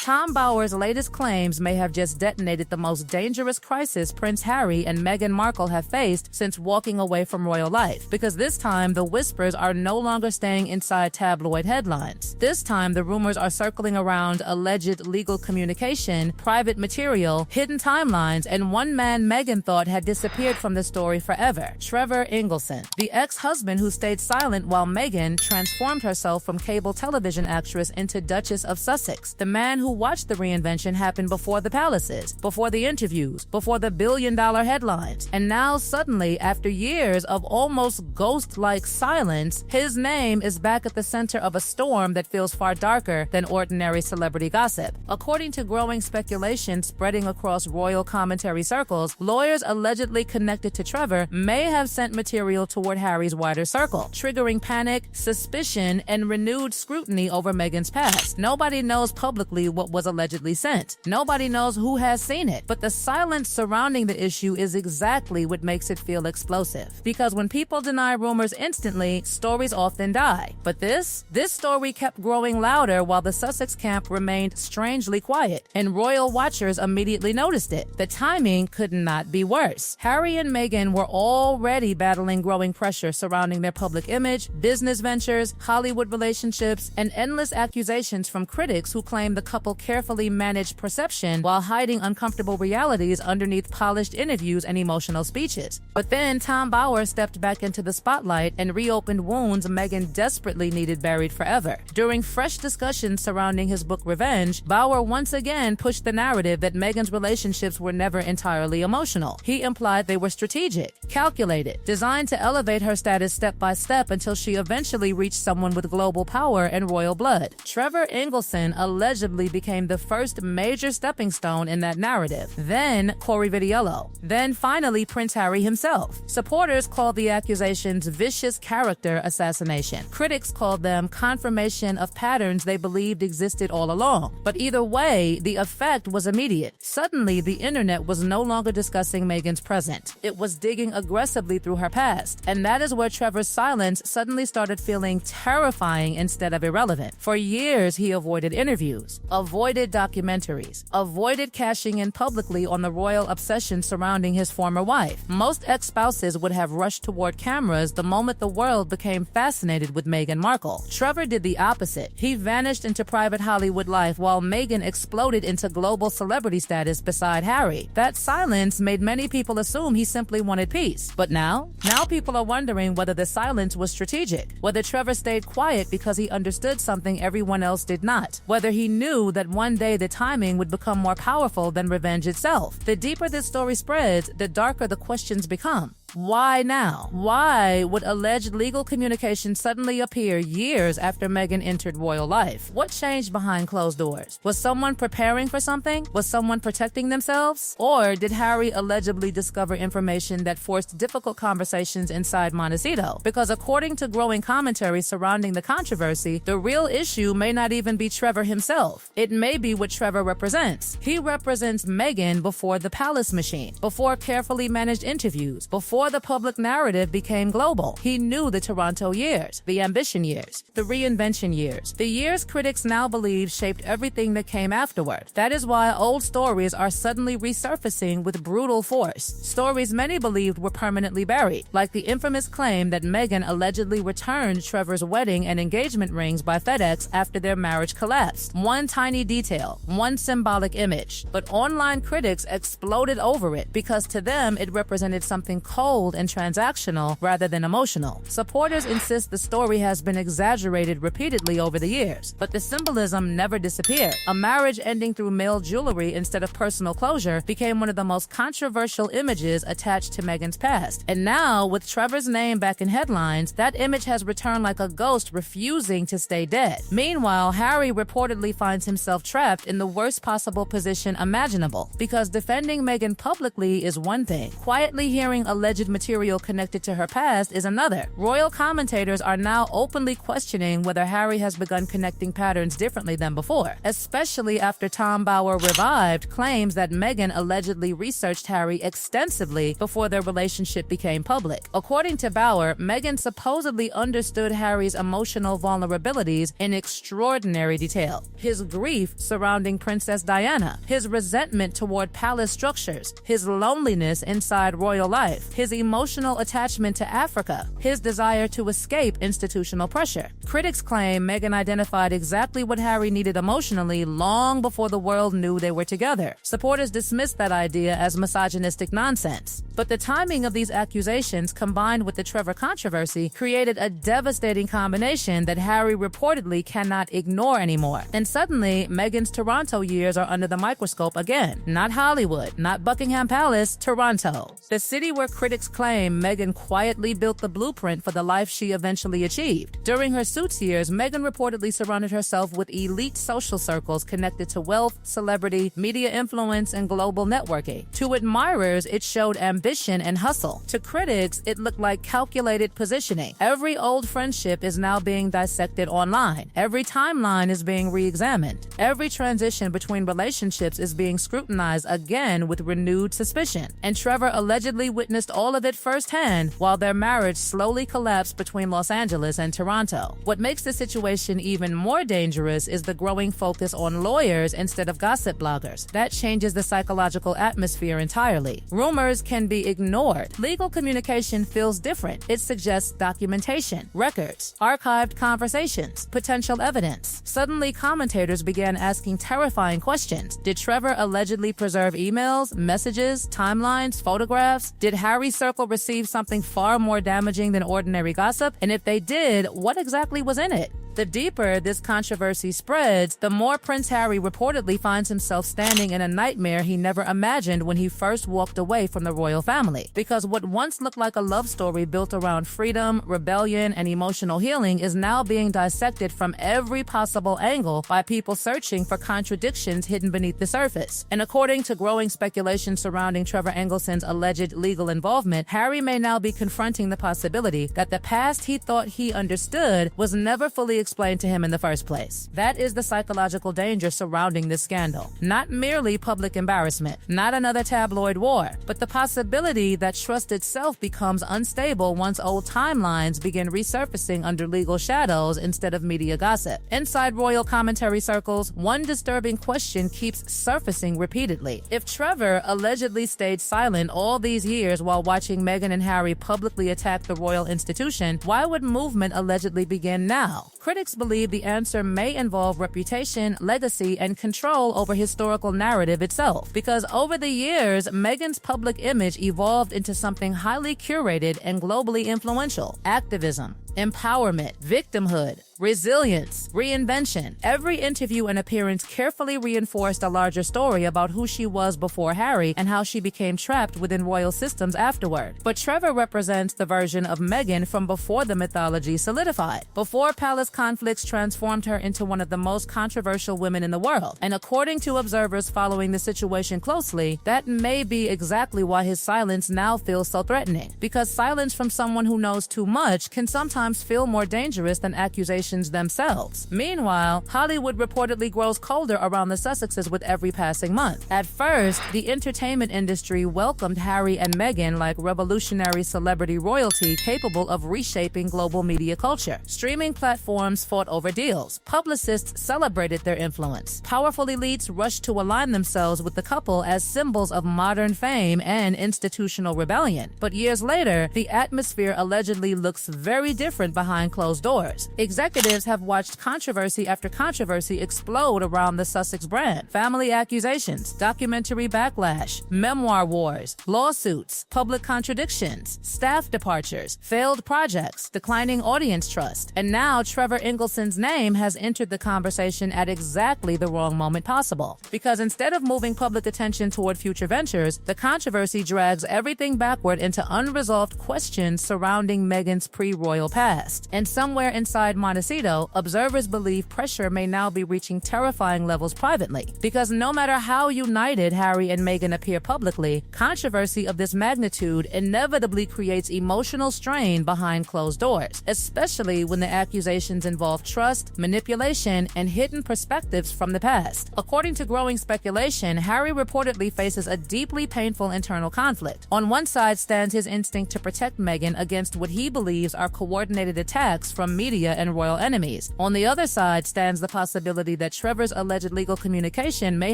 Tom Bower's latest claims may have just detonated the most dangerous crisis Prince Harry and Meghan Markle have faced since walking away from royal life, because this time the whispers are no longer staying inside tabloid headlines. This time the rumors are circling around alleged legal communication, private material, hidden timelines, and one man Meghan thought had disappeared from the story forever: Trevor Engelson, the ex-husband who stayed silent while Meghan transformed herself from cable television actress into Duchess of Sussex, the man who watched the reinvention happen before the palaces, before the interviews, before the billion-dollar headlines. And now suddenly, after years of almost ghost-like silence, his name is back at the center of a storm that feels far darker than ordinary celebrity gossip. According to growing speculation spreading across royal commentary circles, lawyers allegedly connected to Trevor may have sent material toward Harry's wider circle, triggering panic, suspicion, and renewed scrutiny over Meghan's past. Nobody knows publicly what was allegedly sent. Nobody knows who has seen it. But the silence surrounding the issue is exactly what makes it feel explosive. Because when people deny rumors instantly, stories often die. But this story kept growing louder while the Sussex camp remained strangely quiet, and royal watchers immediately noticed it. The timing could not be worse. Harry and Meghan were already battling growing pressure surrounding their public image, business ventures, Hollywood relationships, and endless accusations from critics who claim the couple carefully managed perception while hiding uncomfortable realities underneath polished interviews and emotional speeches. But then Tom Bower stepped back into the spotlight and reopened wounds Meghan desperately needed buried forever. During fresh discussions surrounding his book Revenge, Bower once again pushed the narrative that Meghan's relationships were never entirely emotional. He implied they were strategic, calculated, designed to elevate her status step by step until she eventually reached someone with global power and royal blood. Trevor Engelson allegedly became the first major stepping stone in that narrative. Then Corey Vitiello. Then finally Prince Harry himself. Supporters called the accusations vicious character assassination. Critics called them confirmation of patterns they believed existed all along. But either way, the effect was immediate. Suddenly, the internet was no longer discussing Meghan's present. It was digging aggressively through her past. And that is where Trevor's silence suddenly started feeling terrifying instead of irrelevant. For years, he avoided interviews, avoided documentaries, avoided cashing in publicly on the royal obsession surrounding his former wife. Most ex-spouses would have rushed toward cameras the moment the world became fascinated with Meghan Markle. Trevor did the opposite. He vanished into private Hollywood life while Meghan exploded into global celebrity status beside Harry. That silence made many people assume he simply wanted peace. But now people are wondering whether the silence was strategic, whether Trevor stayed quiet because he understood something everyone else did not, whether he knew that one day the timing would become more powerful than revenge itself. The deeper this story spreads, the darker the questions become. Why now? Why would alleged legal communication suddenly appear years after Meghan entered royal life? What changed behind closed doors? Was someone preparing for something? Was someone protecting themselves? Or did Harry allegedly discover information that forced difficult conversations inside Montecito? Because according to growing commentary surrounding the controversy, the real issue may not even be Trevor himself. It may be what Trevor represents. He represents Meghan before the palace machine, before carefully managed interviews, before the public narrative became global. He knew the Toronto years, the ambition years, the reinvention years, the years critics now believe shaped everything that came afterward. That is why old stories are suddenly resurfacing with brutal force. Stories many believed were permanently buried, like the infamous claim that Meghan allegedly returned Trevor's wedding and engagement rings by FedEx after their marriage collapsed. One tiny detail, one symbolic image. But online critics exploded over it because to them it represented something cold and transactional rather than emotional. Supporters insist the story has been exaggerated repeatedly over the years, but the symbolism never disappeared. A marriage ending through male jewelry instead of personal closure became one of the most controversial images attached to Meghan's past. And now, with Trevor's name back in headlines, that image has returned like a ghost refusing to stay dead. Meanwhile, Harry reportedly finds himself trapped in the worst possible position imaginable, because defending Meghan publicly is one thing. Quietly hearing alleged alleged material connected to her past is another. Royal commentators are now openly questioning whether Harry has begun connecting patterns differently than before, especially after Tom Bower revived claims that Meghan allegedly researched Harry extensively before their relationship became public. According to Bower, Meghan supposedly understood Harry's emotional vulnerabilities in extraordinary detail. His grief surrounding Princess Diana, his resentment toward palace structures, his loneliness inside royal life, his emotional attachment to Africa, his desire to escape institutional pressure. Critics claim Meghan identified exactly what Harry needed emotionally long before the world knew they were together. Supporters dismissed that idea as misogynistic nonsense. But the timing of these accusations, combined with the Trevor controversy, created a devastating combination that Harry reportedly cannot ignore anymore. And suddenly, Meghan's Toronto years are under the microscope again. Not Hollywood, not Buckingham Palace, Toronto. The city where critics claim Meghan quietly built the blueprint for the life she eventually achieved. During her Suits years, Meghan reportedly surrounded herself with elite social circles connected to wealth, celebrity, media influence, and global networking. To admirers, it showed ambition and hustle. To critics, it looked like calculated positioning. Every old friendship is now being dissected online. Every timeline is being re-examined. Every transition between relationships is being scrutinized again with renewed suspicion. And Trevor allegedly witnessed all of it firsthand while their marriage slowly collapsed between Los Angeles and Toronto. What makes the situation even more dangerous is the growing focus on lawyers instead of gossip bloggers. That changes the psychological atmosphere entirely. Rumors can be ignored. Legal communication feels different. It suggests documentation, records, archived conversations, potential evidence. Suddenly, commentators began asking terrifying questions. Did Trevor allegedly preserve emails, messages, timelines, photographs? Did Harry's circle receive something far more damaging than ordinary gossip? And if they did, what exactly was in it? The deeper this controversy spreads, the more Prince Harry reportedly finds himself standing in a nightmare he never imagined when he first walked away from the royal family. Because what once looked like a love story built around freedom, rebellion, and emotional healing is now being dissected from every possible angle by people searching for contradictions hidden beneath the surface. And according to growing speculation surrounding Trevor Engelson's alleged legal involvement, Harry may now be confronting the possibility that the past he thought he understood was never fully explained to him in the first place. That is the psychological danger surrounding this scandal. Not merely public embarrassment, not another tabloid war, but the possibility that trust itself becomes unstable once old timelines begin resurfacing under legal shadows instead of media gossip. Inside royal commentary circles, one disturbing question keeps surfacing repeatedly. If Trevor allegedly stayed silent all these years while watching Meghan and Harry publicly attack the royal institution, why would movement allegedly begin now? Critics believe the answer may involve reputation, legacy, and control over historical narrative itself. Because over the years, Meghan's public image evolved into something highly curated and globally influential. Activism, empowerment, victimhood, resilience, reinvention. Every interview and appearance carefully reinforced a larger story about who she was before Harry and how she became trapped within royal systems afterward. But Trevor represents the version of Meghan from before the mythology solidified, before palace conflicts transformed her into one of the most controversial women in the world. And according to observers following the situation closely, that may be exactly why his silence now feels so threatening. Because silence from someone who knows too much can sometimes feel more dangerous than accusations themselves. Meanwhile, Hollywood reportedly grows colder around the Sussexes with every passing month. At first, the entertainment industry welcomed Harry and Meghan like revolutionary celebrity royalty capable of reshaping global media culture. Streaming platforms fought over deals. Publicists celebrated their influence. Powerful elites rushed to align themselves with the couple as symbols of modern fame and institutional rebellion. But years later, the atmosphere allegedly looks very different behind closed doors. Executives have watched controversy after controversy explode around the Sussex brand. Family accusations, documentary backlash, memoir wars, lawsuits, public contradictions, staff departures, failed projects, declining audience trust. And now Trevor Engelson's name has entered the conversation at exactly the wrong moment possible. Because instead of moving public attention toward future ventures, the controversy drags everything backward into unresolved questions surrounding Meghan's pre-royal past. past. And somewhere inside Montecito, observers believe pressure may now be reaching terrifying levels privately. Because no matter how united Harry and Meghan appear publicly, controversy of this magnitude inevitably creates emotional strain behind closed doors, especially when the accusations involve trust, manipulation, and hidden perspectives from the past. According to growing speculation, Harry reportedly faces a deeply painful internal conflict. On one side stands his instinct to protect Meghan against what he believes are coordinated attacks from media and royal enemies. On the other side stands the possibility that Trevor's alleged legal communication may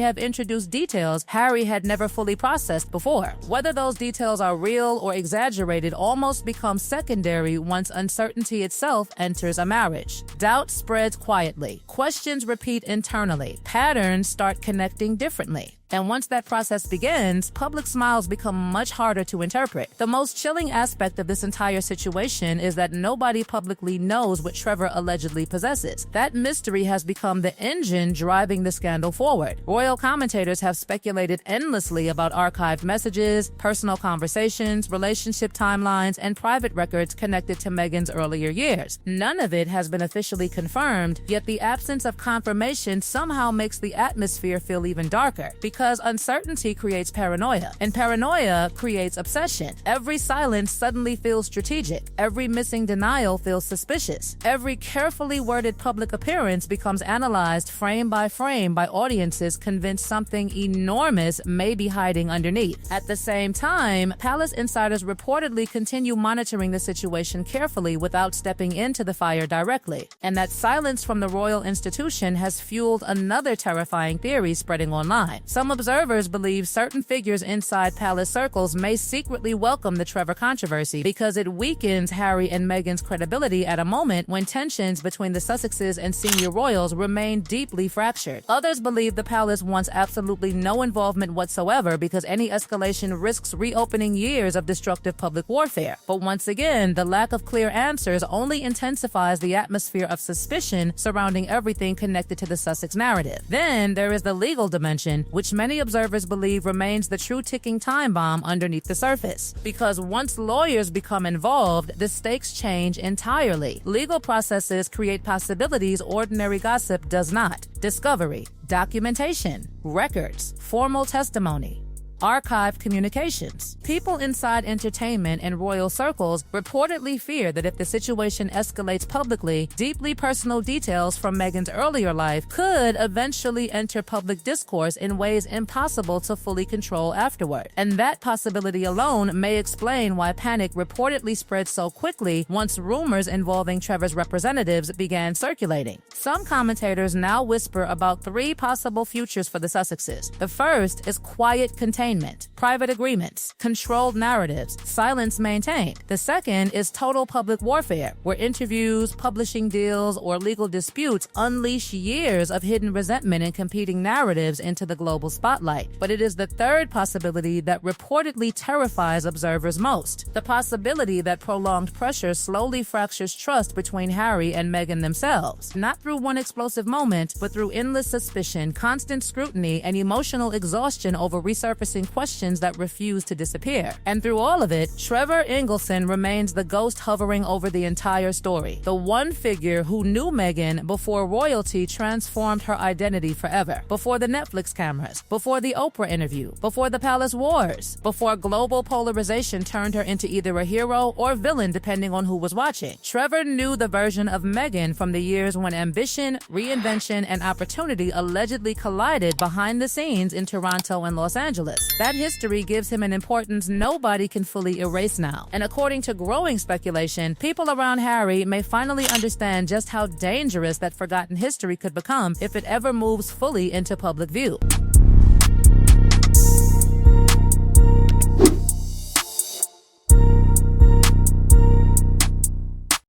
have introduced details Harry had never fully processed before. Whether those details are real or exaggerated almost becomes secondary once uncertainty itself enters a marriage. Doubt spreads quietly. Questions repeat internally. Patterns start connecting differently. And once that process begins, public smiles become much harder to interpret. The most chilling aspect of this entire situation is that nobody publicly knows what Trevor allegedly possesses. That mystery has become the engine driving the scandal forward. Royal commentators have speculated endlessly about archived messages, personal conversations, relationship timelines, and private records connected to Meghan's earlier years. None of it has been officially confirmed, yet the absence of confirmation somehow makes the atmosphere feel even darker. Because uncertainty creates paranoia, and paranoia creates obsession. Every silence suddenly feels strategic. Every missing denial feels suspicious. Every carefully worded public appearance becomes analyzed frame by audiences convinced something enormous may be hiding underneath. At the same time, palace insiders reportedly continue monitoring the situation carefully without stepping into the fire directly. And that silence from the royal institution has fueled another terrifying theory spreading online. Some observers believe certain figures inside palace circles may secretly welcome the Trevor controversy because it weakens Harry and Meghan's credibility at a moment when tensions between the Sussexes and senior royals remain deeply fractured. Others believe the palace wants absolutely no involvement whatsoever because any escalation risks reopening years of destructive public warfare. But once again, the lack of clear answers only intensifies the atmosphere of suspicion surrounding everything connected to the Sussex narrative. Then there is the legal dimension, which many observers believe remains the true ticking time bomb underneath the surface. Because once lawyers become involved, the stakes change entirely. Legal processes create possibilities ordinary gossip does not. Discovery, documentation, records, formal testimony, archived communications. People inside entertainment and royal circles reportedly fear that if the situation escalates publicly, deeply personal details from Meghan's earlier life could eventually enter public discourse in ways impossible to fully control afterward. And that possibility alone may explain why panic reportedly spread so quickly once rumors involving Trevor's representatives began circulating. Some commentators now whisper about three possible futures for the Sussexes. The first is quiet containment, private agreements, controlled narratives, silence maintained. The second is total public warfare, where interviews, publishing deals, or legal disputes unleash years of hidden resentment and competing narratives into the global spotlight. But it is the third possibility that reportedly terrifies observers most. The possibility that prolonged pressure slowly fractures trust between Harry and Meghan themselves, not through one explosive moment, but through endless suspicion, constant scrutiny, and emotional exhaustion over resurfacing questions that refuse to disappear. And through all of it, Trevor Engelson remains the ghost hovering over the entire story. The one figure who knew Meghan before royalty transformed her identity forever. Before the Netflix cameras, before the Oprah interview, before the palace wars, before global polarization turned her into either a hero or villain depending on who was watching. Trevor knew the version of Meghan from the years when ambition, reinvention, and opportunity allegedly collided behind the scenes in Toronto and Los Angeles. That history gives him an importance nobody can fully erase now. And according to growing speculation, people around Harry may finally understand just how dangerous that forgotten history could become if it ever moves fully into public view.